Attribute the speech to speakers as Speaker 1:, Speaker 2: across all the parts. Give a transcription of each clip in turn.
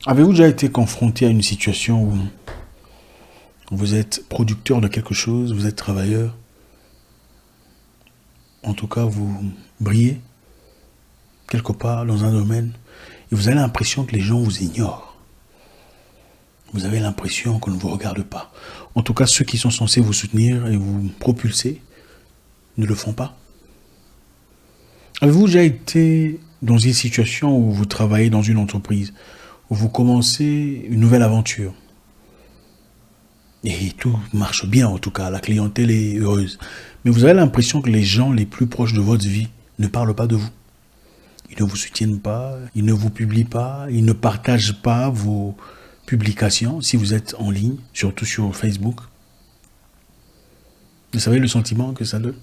Speaker 1: Avez-vous déjà été confronté à une situation où vous êtes producteur de quelque chose, vous êtes travailleur, en tout cas vous brillez quelque part dans un domaine et vous avez l'impression que les gens vous ignorent. Vous avez l'impression qu'on ne vous regarde pas. En tout cas, ceux qui sont censés vous soutenir et vous propulser ne le font pas. Avez-vous déjà été dans une situation où vous travaillez dans une entreprise, où vous commencez une nouvelle aventure et tout marche bien, en tout cas, la clientèle est heureuse. Mais vous avez l'impression que les gens les plus proches de votre vie ne parlent pas de vous. Ils ne vous soutiennent pas, ils ne vous publient pas, ils ne partagent pas vos publications si vous êtes en ligne, surtout sur Facebook. Vous savez le sentiment que ça donne?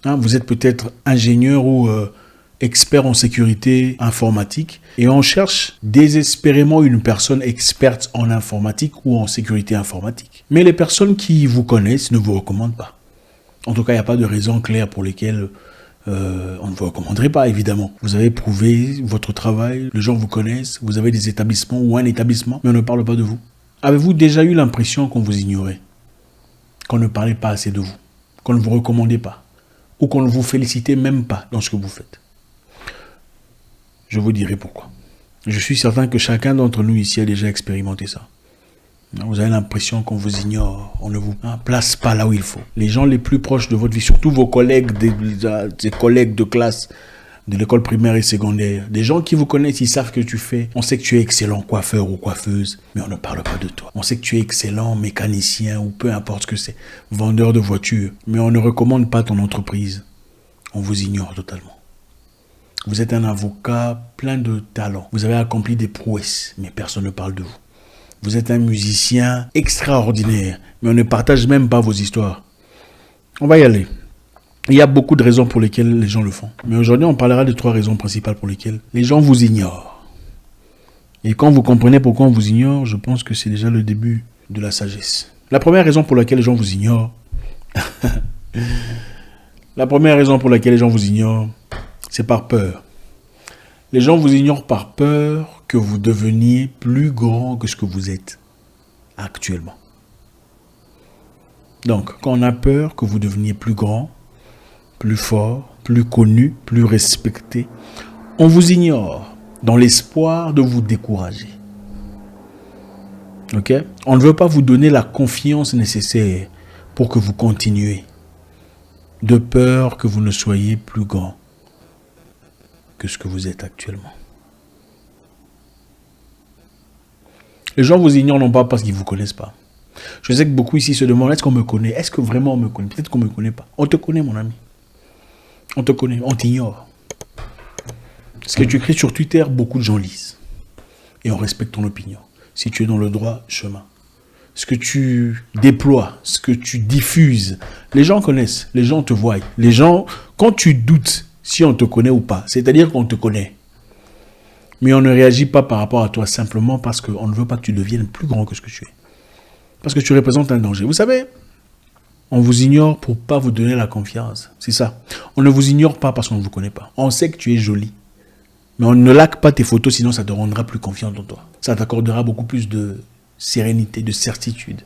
Speaker 1: Vous êtes peut-être ingénieur ou expert en sécurité informatique et on cherche désespérément une personne experte en informatique ou en sécurité informatique. Mais les personnes qui vous connaissent ne vous recommandent pas. En tout cas, il n'y a pas de raison claire pour lesquelles on ne vous recommanderait pas, évidemment. Vous avez prouvé votre travail, les gens vous connaissent, vous avez des établissements ou un établissement, mais on ne parle pas de vous. Avez-vous déjà eu l'impression qu'on vous ignorait, qu'on ne parlait pas assez de vous, qu'on ne vous recommandait pas, ou qu'on ne vous félicitait même pas dans ce que vous faites? Je vous dirai pourquoi. Je suis certain que chacun d'entre nous ici a déjà expérimenté ça. Vous avez l'impression qu'on vous ignore, on ne vous place pas là où il faut. Les gens les plus proches de votre vie, surtout vos collègues, des collègues de classe, de l'école primaire et secondaire, des gens qui vous connaissent, ils savent que tu fais. On sait que tu es excellent coiffeur ou coiffeuse, mais on ne parle pas de toi. On sait que tu es excellent mécanicien ou peu importe ce que c'est, vendeur de voitures, mais on ne recommande pas ton entreprise. On vous ignore totalement. Vous êtes un avocat plein de talent. Vous avez accompli des prouesses, mais personne ne parle de vous. Vous êtes un musicien extraordinaire, mais on ne partage même pas vos histoires. On va y aller. Il y a beaucoup de raisons pour lesquelles les gens le font. Mais aujourd'hui, on parlera de 3 raisons principales pour lesquelles les gens vous ignorent. Et quand vous comprenez pourquoi on vous ignore, je pense que c'est déjà le début de la sagesse. La première raison pour laquelle les gens vous ignorent, c'est par peur. Les gens vous ignorent par peur que vous deveniez plus grand que ce que vous êtes actuellement. Donc, quand on a peur que vous deveniez plus grand, plus fort, plus connu, plus respecté, on vous ignore dans l'espoir de vous décourager. Ok? On ne veut pas vous donner la confiance nécessaire pour que vous continuez, de peur que vous ne soyez plus grand que ce que vous êtes actuellement. Les gens vous ignorent non pas parce qu'ils ne vous connaissent pas. Je sais que beaucoup ici se demandent, est-ce qu'on me connaît? Est-ce que vraiment on me connaît? Peut-être qu'on ne me connaît pas. On te connaît, mon ami. On te connaît, on t'ignore. Ce que tu écris sur Twitter, beaucoup de gens lisent. Et on respecte ton opinion. Si tu es dans le droit chemin. Ce que tu déploies, ce que tu diffuses, les gens connaissent, les gens te voient. Les gens, quand tu doutes si on te connaît ou pas, c'est-à-dire qu'on te connaît. Mais on ne réagit pas par rapport à toi simplement parce qu'on ne veut pas que tu deviennes plus grand que ce que tu es. Parce que tu représentes un danger. Vous savez, on vous ignore pour ne pas vous donner la confiance. C'est ça. On ne vous ignore pas parce qu'on ne vous connaît pas. On sait que tu es joli. Mais on ne like pas tes photos, sinon ça te rendra plus confiant en toi. Ça t'accordera beaucoup plus de sérénité, de certitude.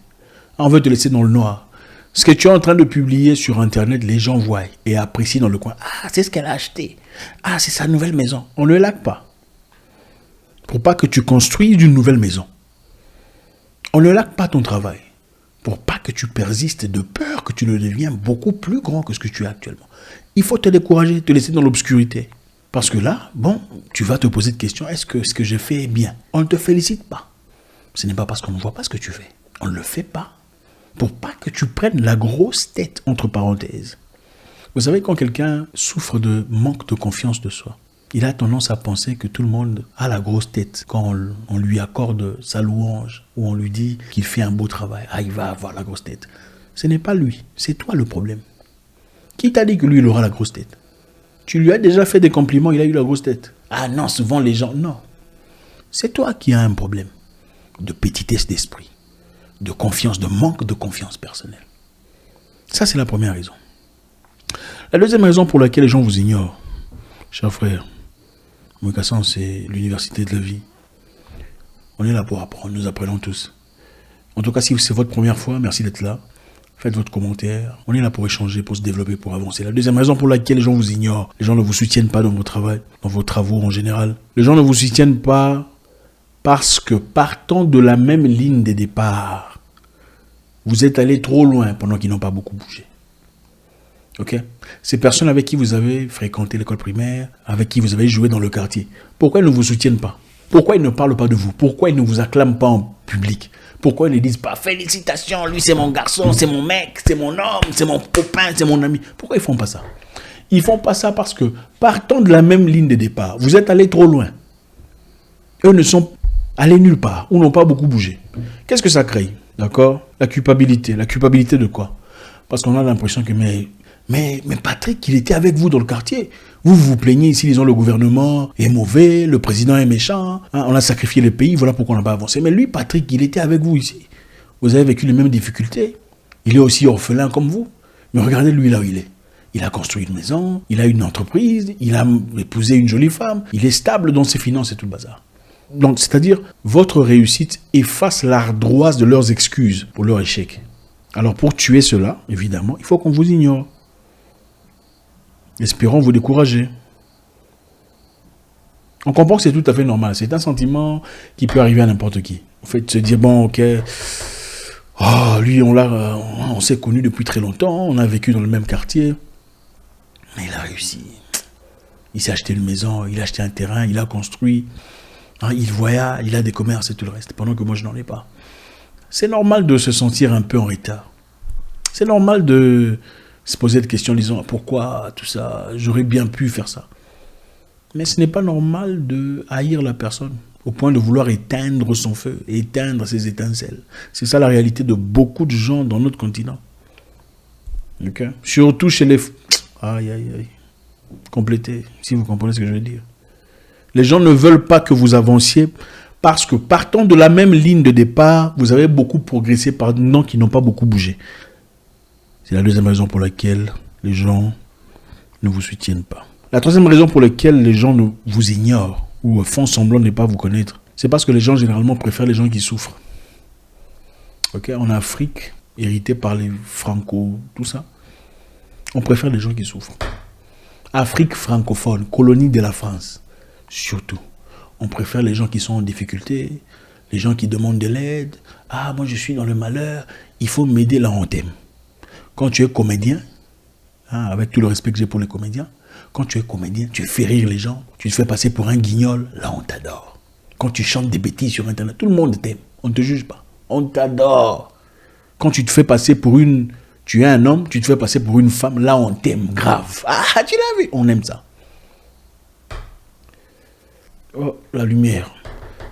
Speaker 1: On veut te laisser dans le noir. Ce que tu es en train de publier sur Internet, les gens voient et apprécient dans le coin. Ah, c'est ce qu'elle a acheté. Ah, c'est sa nouvelle maison. On ne like pas. Pour pas que tu construises une nouvelle maison. On ne like pas ton travail. Pour pas que tu persistes de peur que tu ne deviens beaucoup plus grand que ce que tu es actuellement. Il faut te décourager, te laisser dans l'obscurité. Parce que là, bon, tu vas te poser de questions. Est-ce que ce que je fais est bien? On ne te félicite pas. Ce n'est pas parce qu'on ne voit pas ce que tu fais. On ne le fait pas. Pour pas que tu prennes la grosse tête, entre parenthèses. Vous savez, quand quelqu'un souffre de manque de confiance de soi, il a tendance à penser que tout le monde a la grosse tête quand on lui accorde sa louange ou on lui dit qu'il fait un beau travail. Ah, il va avoir la grosse tête. Ce n'est pas lui, c'est toi le problème. Qui t'a dit que lui, il aura la grosse tête? Tu lui as déjà fait des compliments, il a eu la grosse tête. Ah non, souvent les gens... Non. C'est toi qui as un problème de petitesse d'esprit, de confiance, de manque de confiance personnelle. Ça, c'est la première raison. La deuxième raison pour laquelle les gens vous ignorent, chers frères, Mokassan, c'est l'université de la vie. On est là pour apprendre, nous apprenons tous. En tout cas, si c'est votre première fois, merci d'être là. Faites votre commentaire. On est là pour échanger, pour se développer, pour avancer. La deuxième raison pour laquelle les gens vous ignorent, les gens ne vous soutiennent pas dans vos travail, dans vos travaux en général. Les gens ne vous soutiennent pas parce que partant de la même ligne de départ, vous êtes allé trop loin pendant qu'ils n'ont pas beaucoup bougé. Ok? Ces personnes avec qui vous avez fréquenté l'école primaire, avec qui vous avez joué dans le quartier, pourquoi ils ne vous soutiennent pas? Pourquoi ils ne parlent pas de vous? Pourquoi ils ne vous acclament pas en public? Pourquoi ils ne disent pas félicitations, lui c'est mon garçon, c'est mon mec, c'est mon homme, c'est mon copain, c'est mon ami? Pourquoi ils font pas ça? Ils font pas ça parce que partant de la même ligne de départ, vous êtes allé trop loin. Eux ne sont allés nulle part ou n'ont pas beaucoup bougé. Qu'est-ce que ça crée? D'accord? La culpabilité. La culpabilité de quoi? Parce qu'on a l'impression que mais Patrick, il était avec vous dans le quartier. Vous vous plaignez ici, disons, le gouvernement est mauvais, le président est méchant, hein, on a sacrifié le pays, voilà pourquoi on n'a pas avancé. Mais lui, Patrick, il était avec vous ici. Vous avez vécu les mêmes difficultés. Il est aussi orphelin comme vous. Mais regardez lui là où il est. Il a construit une maison, il a une entreprise, il a épousé une jolie femme, il est stable dans ses finances et tout le bazar. Donc, c'est-à-dire, votre réussite efface l'ardoise de leurs excuses pour leur échec. Alors, pour tuer cela, évidemment, il faut qu'on vous ignore. Espérons vous décourager. On comprend que c'est tout à fait normal. C'est un sentiment qui peut arriver à n'importe qui. En fait, se dire, bon, ok, oh, lui, on s'est connus depuis très longtemps, on a vécu dans le même quartier, mais il a réussi. Il s'est acheté une maison, il a acheté un terrain, il a construit, hein, il voyage, il a des commerces et tout le reste, pendant que moi, je n'en ai pas. C'est normal de se sentir un peu en retard. C'est normal de se poser des questions en disant pourquoi tout ça, j'aurais bien pu faire ça. Mais ce n'est pas normal de haïr la personne au point de vouloir éteindre son feu, éteindre ses étincelles. C'est ça la réalité de beaucoup de gens dans notre continent. Okay? Surtout chez les... Aïe, aïe, aïe. Complétez, si vous comprenez ce que je veux dire. Les gens ne veulent pas que vous avanciez parce que partant de la même ligne de départ, vous avez beaucoup progressé pendant qu'ils n'ont pas beaucoup bougé. C'est la deuxième raison pour laquelle les gens ne vous soutiennent pas. La troisième raison pour laquelle les gens vous ignorent ou font semblant de ne pas vous connaître, c'est parce que les gens généralement préfèrent les gens qui souffrent. Okay? En Afrique, héritée par les Franco, tout ça, on préfère les gens qui souffrent. Afrique francophone, colonie de la France, surtout. On préfère les gens qui sont en difficulté, les gens qui demandent de l'aide. Ah, moi je suis dans le malheur, il faut m'aider, là on t'aime. Quand tu es comédien, hein, avec tout le respect que j'ai pour les comédiens, quand tu es comédien, tu fais rire les gens, tu te fais passer pour un guignol, là on t'adore. Quand tu chantes des bêtises sur Internet, tout le monde t'aime, on ne te juge pas, on t'adore. Quand tu te fais passer pour tu es un homme, tu te fais passer pour une femme, là on t'aime grave. Ah, tu l'as vu, on aime ça. Oh, la lumière.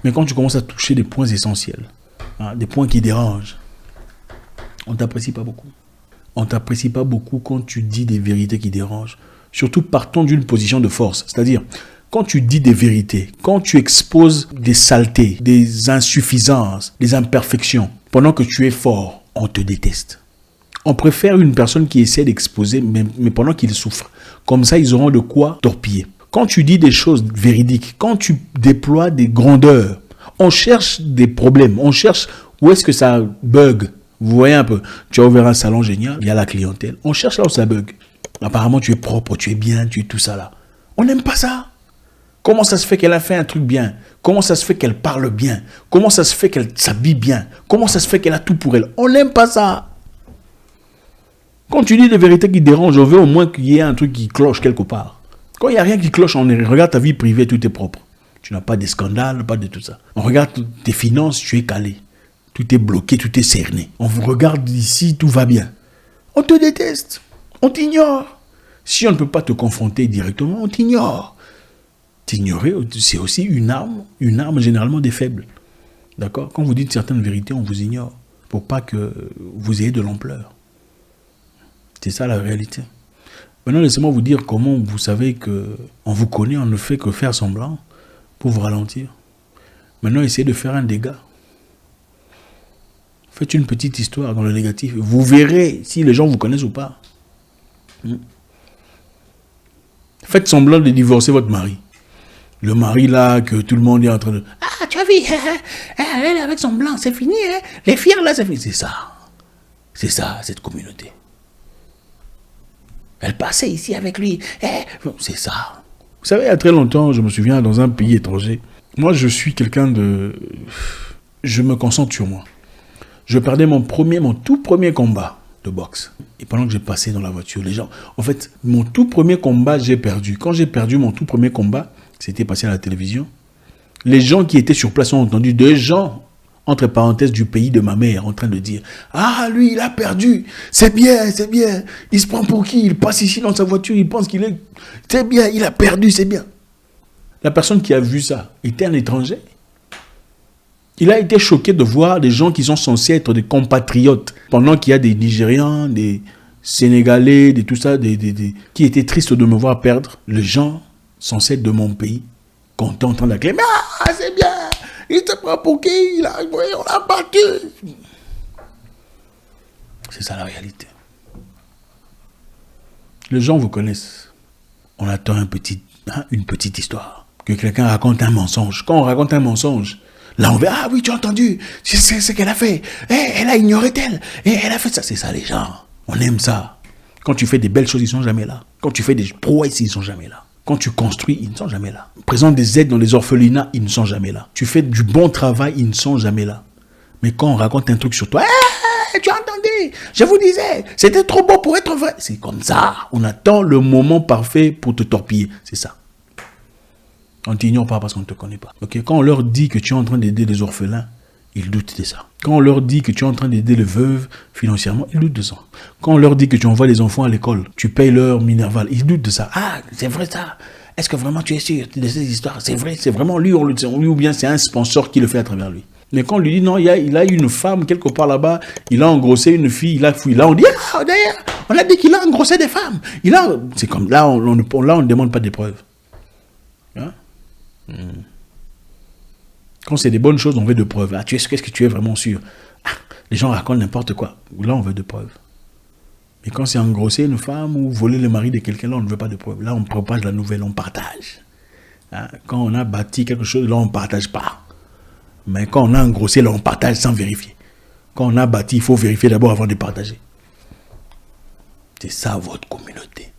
Speaker 1: Mais quand tu commences à toucher des points essentiels, hein, des points qui dérangent, on ne t'apprécie pas beaucoup. On ne t'apprécie pas beaucoup quand tu dis des vérités qui dérangent. Surtout partant d'une position de force. C'est-à-dire, quand tu dis des vérités, quand tu exposes des saletés, des insuffisances, des imperfections, pendant que tu es fort, on te déteste. On préfère une personne qui essaie d'exposer, mais pendant qu'il souffre. Comme ça, ils auront de quoi torpiller. Quand tu dis des choses véridiques, quand tu déploies des grandeurs, on cherche des problèmes, on cherche où est-ce que ça bug. Vous voyez un peu, tu as ouvert un salon génial, il y a la clientèle. On cherche là où ça bug. Apparemment, tu es propre, tu es bien, tu es tout ça là. On n'aime pas ça. Comment ça se fait qu'elle a fait un truc bien? Comment ça se fait qu'elle parle bien? Comment ça se fait qu'elle s'habille bien? Comment ça se fait qu'elle a tout pour elle? On n'aime pas ça. Quand tu dis des vérités qui dérangent, on veut au moins qu'il y ait un truc qui cloche quelque part. Quand il n'y a rien qui cloche, on regarde ta vie privée, tout est propre. Tu n'as pas de scandale, pas de tout ça. On regarde tes finances, tu es calé. Tout est bloqué, tout est cerné. On vous regarde ici, tout va bien. On te déteste. On t'ignore. Si on ne peut pas te confronter directement, on t'ignore. T'ignorer, c'est aussi une arme généralement des faibles. D'accord? Quand vous dites certaines vérités, on vous ignore. Pour pas que vous ayez de l'ampleur. C'est ça la réalité. Maintenant, laissez-moi vous dire comment vous savez qu'on vous connaît, on ne fait que faire semblant pour vous ralentir. Maintenant, essayez de faire un dégât. Faites une petite histoire dans le négatif. Vous verrez si les gens vous connaissent ou pas. Faites semblant de divorcer votre mari. Le mari là, que tout le monde est en train de... Ah, tu as vu, elle est avec son blanc, c'est fini, hein? Les filles là, c'est fini. C'est ça, cette communauté. Elle passait ici avec lui, c'est ça. Vous savez, il y a très longtemps, je me souviens, dans un pays étranger, moi, je suis quelqu'un de... Je me concentre sur moi. Je perdais mon tout premier combat de boxe. Et pendant que j'ai passé dans la voiture, les gens... En fait, mon tout premier combat, j'ai perdu. Quand j'ai perdu mon tout premier combat, c'était passé à la télévision. Les gens qui étaient sur place ont entendu des gens, entre parenthèses, du pays de ma mère, en train de dire « Ah, lui, il a perdu. C'est bien, c'est bien. Il se prend pour qui? Il passe ici dans sa voiture, il pense qu'il est... C'est bien, il a perdu, c'est bien. » La personne qui a vu ça était un étranger. Il a été choqué de voir des gens qui sont censés être des compatriotes, pendant qu'il y a des Nigérians, des Sénégalais, des tout ça, qui étaient tristes de me voir perdre. Les gens censés être de mon pays, contents en train d'acclamer. Ah, c'est bien, il se prend pour qui? On l'a battu. C'est ça la réalité. Les gens vous connaissent. On attend une petite histoire. Que quelqu'un raconte un mensonge. Quand on raconte un mensonge, là on va, ah oui, tu as entendu, c'est ce qu'elle a fait. Elle a ignoré tel. Elle a fait ça. C'est ça les gens. On aime ça. Quand tu fais des belles choses, ils ne sont jamais là. Quand tu fais des prouesses, ils ne sont jamais là. Quand tu construis, ils ne sont jamais là. Présente des aides dans les orphelinats, ils ne sont jamais là. Tu fais du bon travail, ils ne sont jamais là. Mais quand on raconte un truc sur toi, tu as entendu, je vous disais, c'était trop beau pour être vrai. C'est comme ça. On attend le moment parfait pour te torpiller. C'est ça. On ne t'ignore pas parce qu'on ne te connaît pas. Okay? Quand on leur dit que tu es en train d'aider les orphelins, ils doutent de ça. Quand on leur dit que tu es en train d'aider les veuves financièrement, ils doutent de ça. Quand on leur dit que tu envoies les enfants à l'école, tu payes leur minerval, ils doutent de ça. Ah, c'est vrai ça. Est-ce que vraiment tu es sûr de ces histoires? C'est vrai, c'est vraiment lui, ou bien c'est un sponsor qui le fait à travers lui. Mais quand on lui dit non, il a une femme quelque part là-bas, il a engrossé une fille, il a fouillé. Là, on dit, ah, d'ailleurs, on a dit qu'il a engrossé des femmes. C'est comme, là, on ne demande pas des preuves. Hein? Quand c'est des bonnes choses, on veut de preuves. Ah, qu'est-ce que tu es vraiment sûr? Ah, les gens racontent n'importe quoi. Là, on veut de preuves. Mais quand c'est engrosser une femme ou voler le mari de quelqu'un, là, on ne veut pas de preuves. Là, on propage la nouvelle, on partage. Hein? Quand on a bâti quelque chose, là, on ne partage pas. Mais quand on a engrossé, là, on partage sans vérifier. Quand on a bâti, il faut vérifier d'abord avant de partager. C'est ça, votre communauté.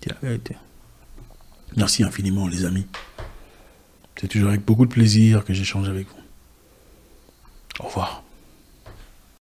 Speaker 1: C'est la vérité. Merci infiniment, les amis. C'est toujours avec beaucoup de plaisir que j'échange avec vous.